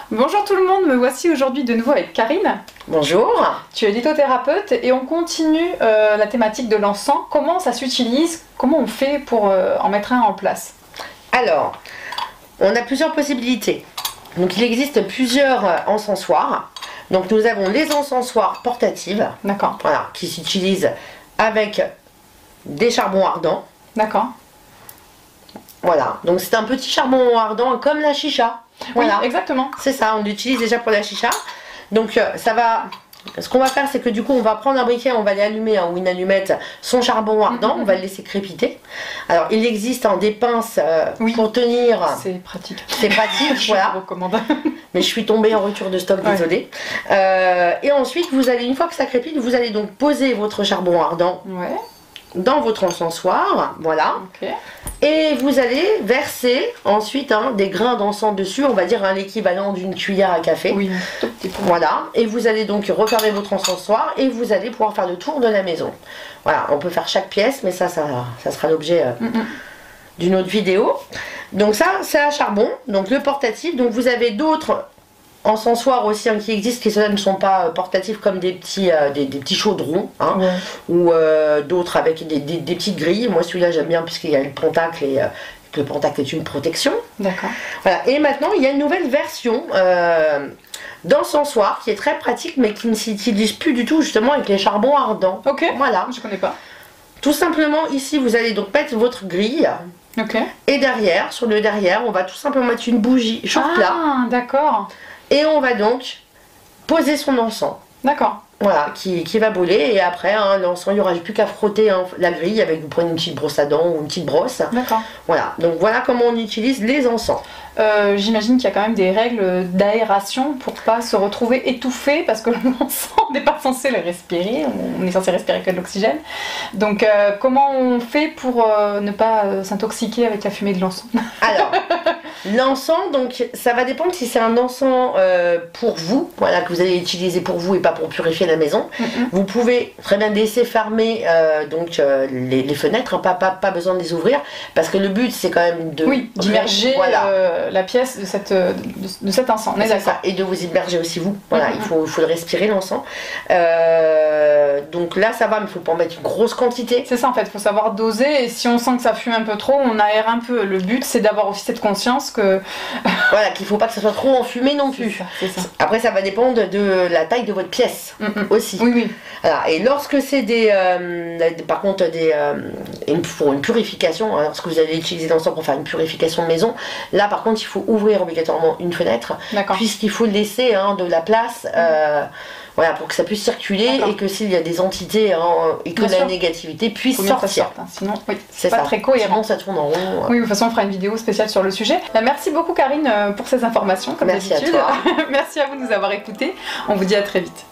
Bonjour tout le monde, me voici aujourd'hui de nouveau avec Karine. Bonjour. Tu es lithothérapeute et on continue la thématique de l'encens. Comment ça s'utilise? Comment on fait pour en mettre un en place? Alors, on a plusieurs possibilités. Donc il existe plusieurs encensoirs. Donc nous avons les encensoirs portatives. D'accord. Voilà, qui s'utilisent avec des charbons ardents. D'accord. Voilà, donc c'est un petit charbon ardent comme la chicha. Voilà, oui, exactement. C'est ça, on l'utilise déjà pour la chicha. Donc ça va... Ce qu'on va faire, c'est que du coup, on va prendre un briquet, on va l'allumer ou une allumette, son charbon ardent, on va le laisser crépiter. Alors, il existe des pinces pour tenir. C'est pratique. C'est pratique, je voilà. vous recommande. Mais je suis tombée en rupture de stock, désolée. Et ensuite, vous allez, une fois que ça crépite, vous allez donc poser votre charbon ardent dans votre encensoir, voilà. Et vous allez verser ensuite des grains d'encens dessus, on va dire l'équivalent d'une cuillère à café. Oui, tout petit peu. Voilà, et vous allez donc refermer votre encensoir et vous allez pouvoir faire le tour de la maison. Voilà, on peut faire chaque pièce, mais ça sera l'objet d'une autre vidéo. Donc ça, c'est à charbon, donc le portatif. Donc vous avez d'autres encensoirs aussi qui existent, qui ne sont pas portatifs, comme des petits chaudrons, ou d'autres avec des petites grilles. Moi celui-là j'aime bien puisqu'il y a le pentacle et le pentacle est une protection. D'accord. Voilà. Et maintenant il y a une nouvelle version d'encensoir qui est très pratique mais qui ne s'utilise plus du tout justement avec les charbons ardents. Ok. Voilà. Je connais pas. Tout simplement ici vous allez donc mettre votre grille. Et derrière, sur le derrière, on va tout simplement mettre une bougie chauffe-plat. Ah, d'accord. Et on va donc poser son encens. D'accord. Voilà, qui va brûler. Et après, l'encens, il n'y aura plus qu'à frotter la grille avec, vous prenez une petite brosse à dents ou une petite brosse. D'accord. Voilà, donc voilà comment on utilise les encens. J'imagine qu'il y a quand même des règles d'aération pour pas se retrouver étouffé, parce que l'encens, on n'est pas censé le respirer, on est censé respirer que de l'oxygène. Donc comment on fait pour ne pas s'intoxiquer avec la fumée de l'encens? Alors, l'encens, donc ça va dépendre si c'est un encens pour vous, voilà, que vous allez utiliser pour vous et pas pour purifier la maison. Vous pouvez très bien laisser fermer les fenêtres, pas besoin de les ouvrir, parce que le but c'est quand même d'immerger la pièce de cet encens. On est d'accord. Et de vous immerger aussi vous. Voilà, il faut le respirer l'encens. Donc là ça va, mais il ne faut pas en mettre une grosse quantité. C'est ça en fait, il faut savoir doser, et si on sent que ça fume un peu trop, on aère un peu. Le but c'est d'avoir aussi cette conscience que... voilà, qu'il ne faut pas que ça soit trop enfumé non plus. C'est ça. Après ça va dépendre de la taille de votre pièce aussi. Oui. Voilà. Et lorsque c'est par contre pour une purification, lorsque vous allez utiliser l'encens pour faire une purification de maison, là par contre il faut ouvrir obligatoirement une fenêtre, puisqu'il faut laisser de la place voilà, pour que ça puisse circuler et que s'il y a des entités et que la négativité puisse sortir. Sinon, c'est pas très cohérent. Sinon, ça tourne en rond. Oui, de toute façon, on fera une vidéo spéciale sur le sujet. Merci beaucoup, Karine, pour ces informations, comme d'habitude. Merci à toi. Merci à vous de nous avoir écoutés. On vous dit à très vite.